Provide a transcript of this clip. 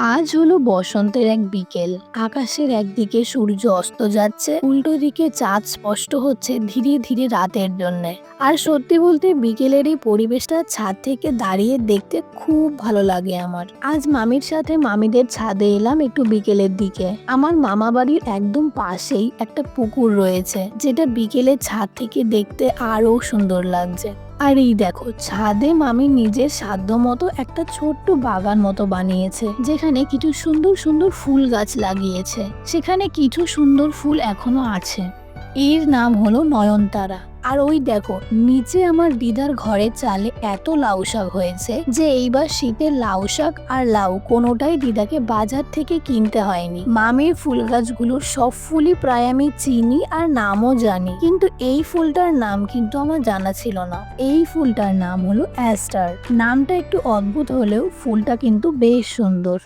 আজ হলো বসন্তের এক বিকেল। আকাশের একদিকে সূর্য অস্ত যাচ্ছে, উল্টো দিকে চাঁদ স্পষ্ট হচ্ছে ধীরে ধীরে রাতের জন্যে। আর সত্যি বলতে বিকেলের এই পরিবেশটা ছাদ থেকে দাঁড়িয়ে দেখতে খুব ভালো লাগে আমার। আজ মামির সাথে মামিদের ছাদে এলাম একটু বিকেলের দিকে। আমার মামা বাড়ির একদম পাশেই একটা পুকুর রয়েছে, যেটা বিকেলে ছাদ থেকে দেখতে আরো সুন্দর লাগছে। আর এই দেখো, ছাদে মামি নিজের সাধ্য মতো একটা ছোট্ট বাগান মতো বানিয়েছে, যেখানে কিছু সুন্দর সুন্দর ফুল গাছ লাগিয়েছে। সেখানে কিছু সুন্দর ফুল এখনো আছে। এর নাম হলো নয়নতারা। আর ওই দেখো, নিচে আমার দিদার ঘরের চালে এত লাউ শাক হয়েছে যে এইবার শীতের লাউ শাক আর লাউ কোনোটাই দিদাকে বাজার থেকে কিনতে হয়নি। মামির ফুল গাছগুলোর সব ফুলই প্রায় আমি চিনি আর নামও জানি, কিন্তু এই ফুলটার নাম কিন্তু আমার জানা ছিল না। এই ফুলটার নাম হলো অ্যাস্টার। নামটা একটু অদ্ভুত হলেও ফুলটা কিন্তু বেশ সুন্দর।